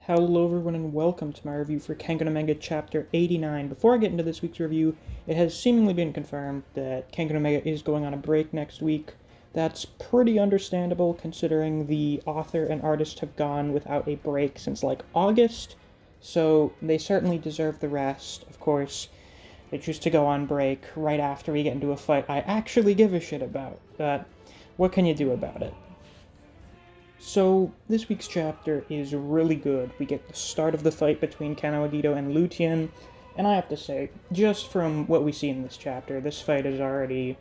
Hello everyone and welcome to my review for Kengan Chapter 89. Before I get into this week's review, it has seemingly been confirmed that Kengan is going on a break next week. That's pretty understandable considering the author and artist have gone without a break since like August, so they certainly deserve the rest. Of course, they choose to go on break right after we get into a fight I actually give a shit about, but what can you do about it? So, this week's chapter is really good. We get the start of the fight between Kanawagito and Lutien, and I have to say, just from what we see in this chapter, this fight is already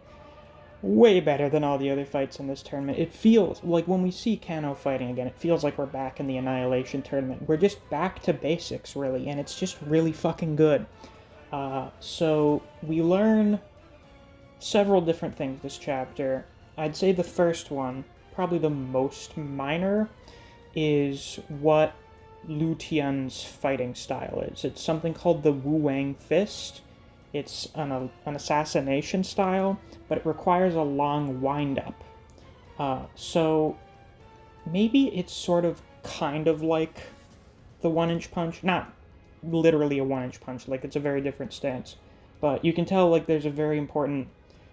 way better than all the other fights in this tournament. It feels like when we see Kano fighting again, it feels like we're back in the Annihilation tournament. We're just back to basics, really, and it's just really fucking good. So, we learn several different things this chapter. I'd say the first one, probably the most minor, is what Lutien's fighting style is. It's something called the Wu Wang Fist. It's an assassination style, but it requires a long wind-up. So maybe it's sort of kind of like the one-inch punch. Not literally a one-inch punch, like it's a very different stance. But you can tell like there's a very important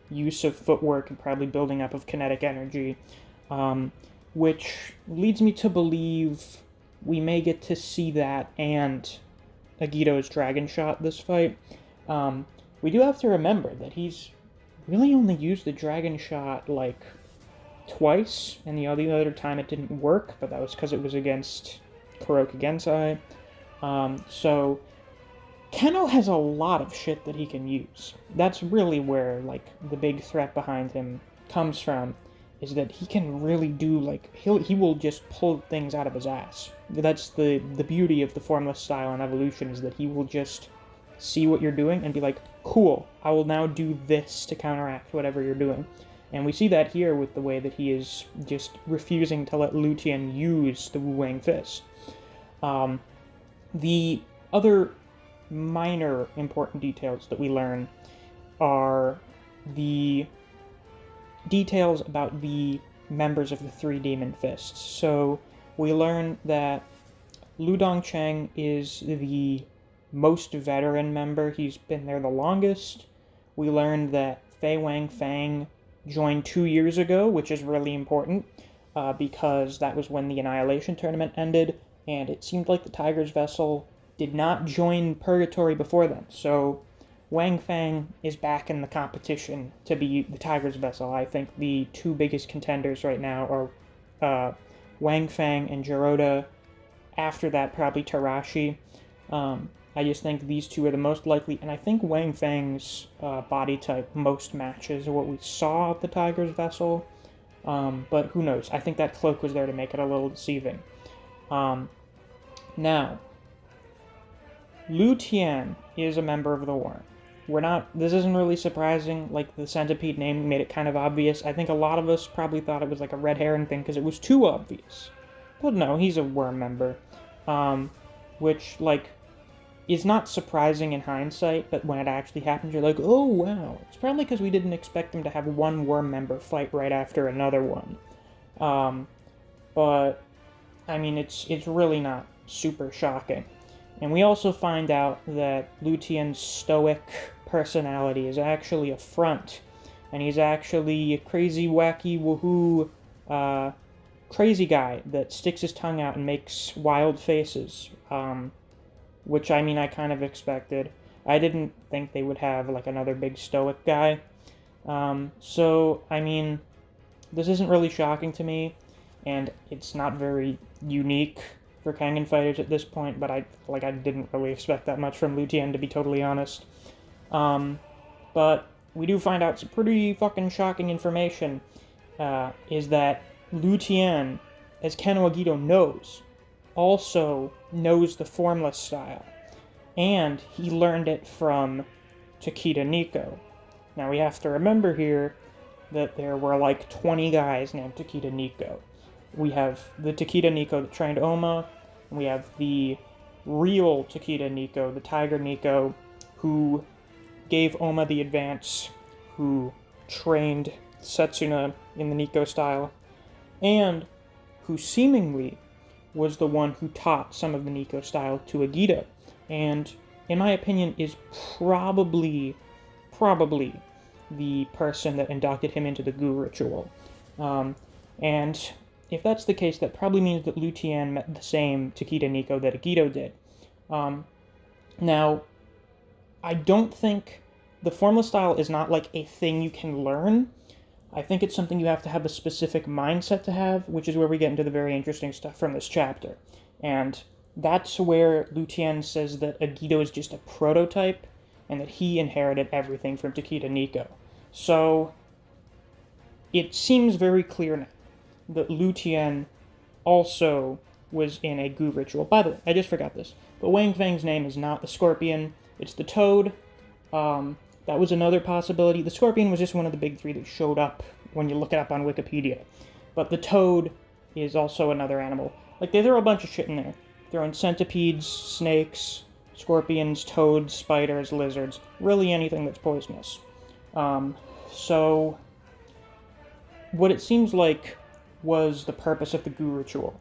use of footwork and probably building up of kinetic energy, which leads me to believe we may get to see that and Agito's Dragon Shot this fight. We do have to remember that he's really only used the Dragon Shot like twice, and the other time it didn't work, but that was because it was against Kuroki Gensai. So Keno has a lot of shit that he can use. That's really where like the big threat behind him comes from, is that he can really do like he will just pull things out of his ass. That's the beauty of the Formless style and evolution, is that he will just see what you're doing and be like, cool, I will now do this to counteract whatever you're doing. And we see that here with the way that he is just refusing to let Lutien use the Wu Wang Fist. The other minor important details that we learn are the details about the members of the Three Demon Fists. So we learn that Lu Dongcheng is the most veteran member. He's been there the longest. We learned that Fei Wang Fang joined 2 years ago, which is really important because that was when the Annihilation tournament ended, and it seemed like the Tiger's Vessel did not join Purgatory before then. So Wang Fang is back in the competition to be the Tiger's Vessel. I think the two biggest contenders right now are Wang Fang and Jiroda. After that, probably Tarashi. I just think these two are the most likely, and I think Wang Fang's body type most matches what we saw at the Tiger's Vessel. But who knows? I think that cloak was there to make it a little deceiving. Now, Lutien is a member of the Warren. This isn't really surprising, like the Centipede name made it kind of obvious. I think a lot of us probably thought it was like a red herring thing because it was too obvious. But no, he's a Worm member. Which, like, is not surprising in hindsight, but when it actually happens, you're like, oh wow. It's probably because we didn't expect him to have one Worm member fight right after another one. But, I mean, it's really not super shocking. And we also find out that Lutien's stoic personality is actually a front, and he's actually a crazy, wacky, woohoo, crazy guy that sticks his tongue out and makes wild faces, which, I mean, I kind of expected. I didn't think they would have, like, another big stoic guy. So, I mean, this isn't really shocking to me, and it's not very unique for Kengan fighters at this point, but I didn't really expect that much from Lutien, to be totally honest. But we do find out some pretty fucking shocking information, is that Lutien, as Keno Agito knows, also knows the Formless style, and he learned it from Takeda Nico. Now we have to remember here that there were like 20 guys named Takeda Nico. We have the Takeda Nico that trained Oma, and we have the real Takeda Nico, the Tiger Nico, who gave Oma the advance, who trained Setsuna in the Nico style, and who seemingly was the one who taught some of the Nico style to Agito, and in my opinion is probably the person that inducted him into the Gu ritual. And if that's the case, that probably means that Lu Tian met the same Takeda Nico that Agito did. Now, I don't think the formless style is not like a thing you can learn. I think it's something you have to have a specific mindset to have, which is where we get into the very interesting stuff from this chapter. And that's where Lu Tian says that Agito is just a prototype, and that he inherited everything from Takeda Nico. So, it seems very clear now that Lu Tian also was in a Gu ritual. By the way, I just forgot this, but Wang Feng's name is not the Scorpion, it's the Toad. That was another possibility. The Scorpion was just one of the big three that showed up when you look it up on Wikipedia. But the Toad is also another animal. Like, they throw a bunch of shit in there. They're in centipedes, snakes, scorpions, toads, spiders, lizards, really anything that's poisonous. So, what it seems like was the purpose of the Gu ritual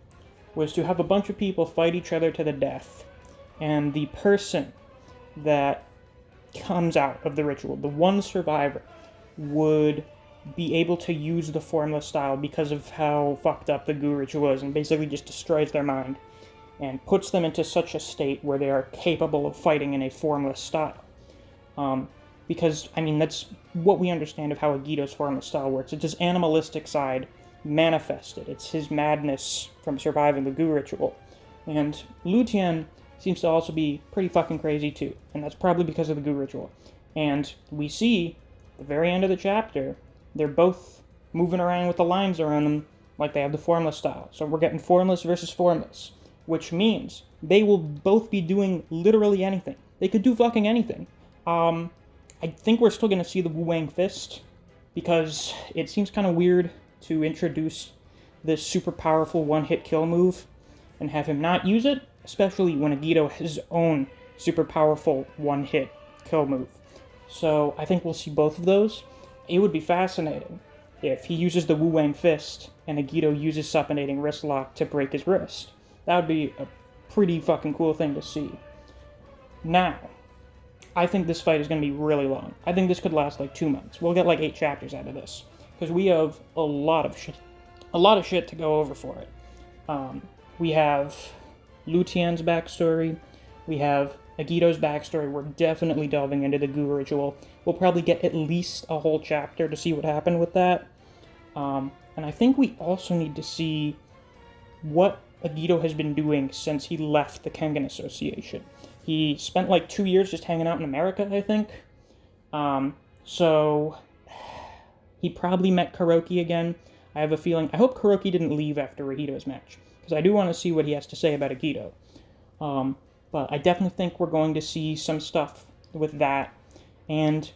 was to have a bunch of people fight each other to the death, and the person that comes out of the ritual, the one survivor, would be able to use the formless style because of how fucked up the Gu ritual is, and basically just destroys their mind and puts them into such a state where they are capable of fighting in a formless style. Because, I mean, that's what we understand of how Agito's formless style works. It's his animalistic side manifested. It's his madness from surviving the Gu ritual. And Lu Tian seems to also be pretty fucking crazy too, and that's probably because of the Gu ritual. And we see, at the very end of the chapter, they're both moving around with the lines around them like they have the formless style. So we're getting formless versus formless, which means they will both be doing literally anything. They could do fucking anything. I think we're still going to see the Wu Wang Fist, because it seems kind of weird to introduce this super powerful one-hit kill move and have him not use it, especially when Agito has his own super powerful one-hit kill move. So I think we'll see both of those. It would be fascinating if he uses the Wu Wang Fist and Agito uses Supinating Wrist Lock to break his wrist. That would be a pretty fucking cool thing to see. Now, I think this fight is going to be really long. I think this could last like 2 months. We'll get like 8 chapters out of this, because we have a lot of shit to go over for it. We have Lu Tian's backstory. We have Agito's backstory. We're definitely delving into the Gu ritual. We'll probably get at least a whole chapter to see what happened with that. And I think we also need to see what Agito has been doing since he left the Kengan Association. He spent like 2 years just hanging out in America, I think. So he probably met Kuroki again. I have a feeling. I hope Kuroki didn't leave after Rahito's match, because I do want to see what he has to say about Agito. But I definitely think we're going to see some stuff with that. And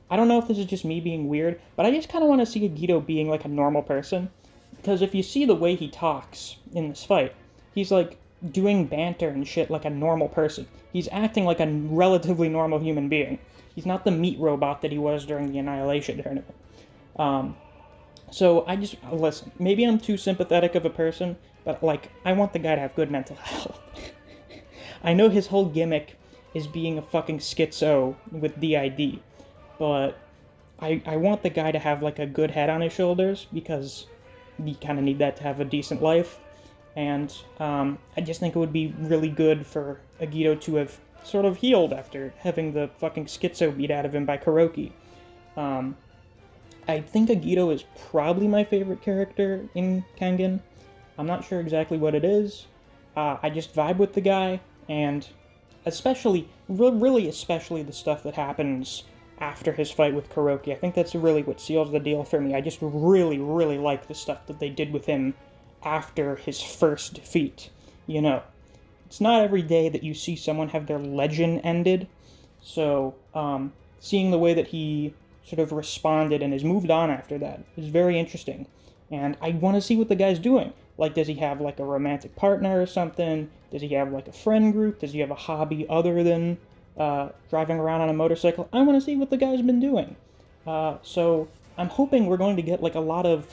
I don't know if this is just me being weird, but I just kind of want to see Agito being like a normal person. Because if you see the way he talks in this fight, he's like doing banter and shit like a normal person. He's acting like a relatively normal human being. He's not the meat robot that he was during the Annihilation tournament. So I just, listen, maybe I'm too sympathetic of a person, but like, I want the guy to have good mental health. I know his whole gimmick is being a fucking schizo with DID, but I want the guy to have like a good head on his shoulders, because you kind of need that to have a decent life. And I just think it would be really good for Agito to have sort of healed after having the fucking schizo beat out of him by Kuroki. I think Agito is probably my favorite character in Kengan. I'm not sure exactly what it is. I just vibe with the guy, and especially, really especially the stuff that happens after his fight with Kuroki. I think that's really what seals the deal for me. I just really, really like the stuff that they did with him after his first defeat. You know, it's not every day that you see someone have their legend ended, so seeing the way that he sort of responded and has moved on after that is very interesting. And I want to see what the guy's doing. Like, does he have like a romantic partner or something? Does he have like a friend group? Does he have a hobby other than driving around on a motorcycle? I want to see what the guy's been doing. So I'm hoping we're going to get like a lot of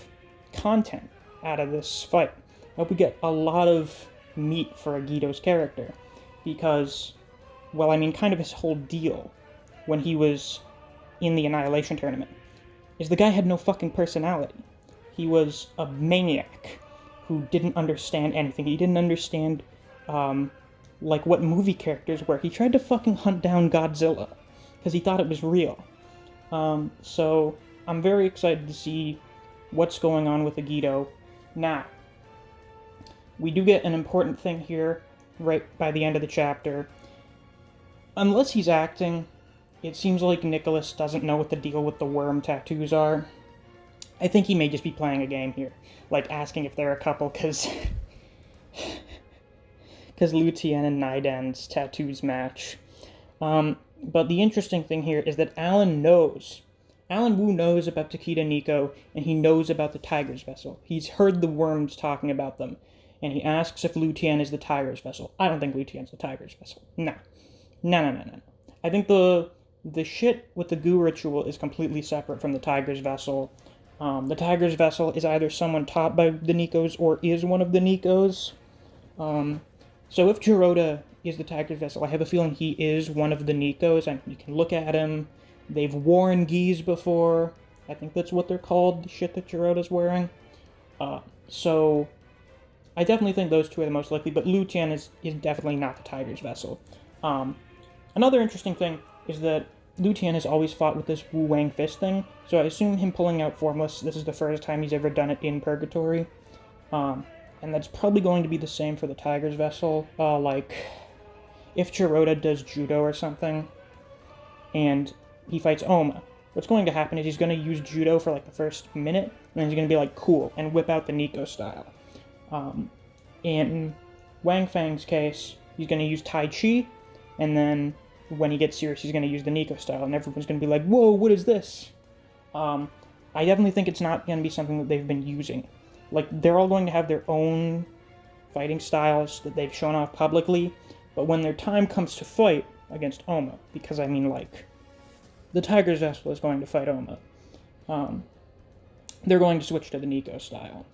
content out of this fight. I hope we get a lot of meat for Agito's character. Because, well, I mean, kind of his whole deal when he was in the Annihilation Tournament is the guy had no fucking personality. He was a maniac who didn't understand anything. He didn't understand, like, what movie characters were. He tried to fucking hunt down Godzilla because he thought it was real. So I'm very excited to see what's going on with Agito. Now, we do get an important thing here right by the end of the chapter. Unless he's acting, it seems like Nicholas doesn't know what the deal with the worm tattoos are. I think he may just be playing a game here, like asking if they're a couple, because Lutien and Naiden's tattoos match. But the interesting thing here is that Alan knows. Alan Wu knows about Takeda Nico, and he knows about the Tiger's Vessel. He's heard the worms talking about them, and he asks if Lutien is the Tiger's Vessel. I don't think Lutien's the Tiger's Vessel. No. I think the shit with the goo ritual is completely separate from the Tiger's Vessel. The Tiger's Vessel is either someone taught by the Nikos or is one of the Nikos. So if Jiroda is the Tiger's Vessel, I have a feeling he is one of the Nikos, and you can look at him. They've worn gis before. I think that's what they're called, the shit that Jiroda's wearing. So I definitely think those two are the most likely, but Lutien is definitely not the Tiger's Vessel. Another interesting thing is that Lutien has always fought with this Wu Wang fist thing, so I assume him pulling out Formless, this is the first time he's ever done it in Purgatory. And that's probably going to be the same for the Tiger's Vessel. Like, if Jiroda does Judo or something, and he fights Oma, what's going to happen is he's going to use Judo for, like, the first minute, and then he's going to be like, cool, and whip out the Nico style. In Wang Fang's case, he's going to use Tai Chi, and then when he gets serious, he's going to use the Nico style, and everyone's going to be like, whoa, what is this? I definitely think it's not going to be something that they've been using. Like, they're all going to have their own fighting styles that they've shown off publicly, but when their time comes to fight against Oma, because, I mean, like, the Tiger's Vessel is going to fight Oma, they're going to switch to the Nico style.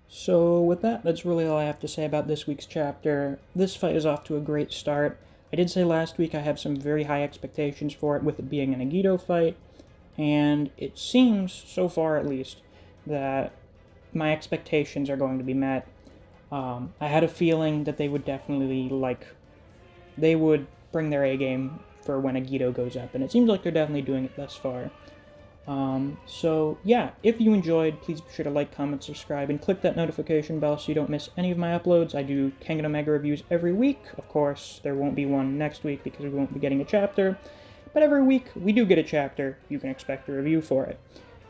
So with that, that's really all I have to say about this week's chapter. This fight is off to a great start. I did say last week I have some very high expectations for it, with it being an Agito fight, and it seems, so far at least, that my expectations are going to be met. I had a feeling that they would definitely, they would bring their A-game for when Agito goes up, and it seems like they're definitely doing it thus far. So yeah, if you enjoyed, please be sure to like, comment, subscribe, and click that notification bell so you don't miss any of my uploads. I do Kengan Omega reviews every week. Of course, there won't be one next week because we won't be getting a chapter, but every week we do get a chapter. You can expect a review for it.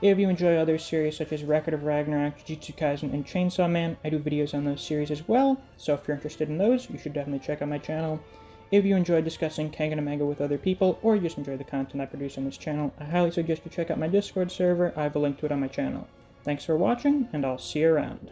If you enjoy other series such as Record of Ragnarok, Jujutsu Kaisen, and Chainsaw Man, I do videos on those series as well, so if you're interested in those, you should definitely check out my channel. If you enjoy discussing Kengan Omega with other people, or you just enjoy the content I produce on this channel, I highly suggest you check out my Discord server. I have a link to it on my channel. Thanks for watching, and I'll see you around.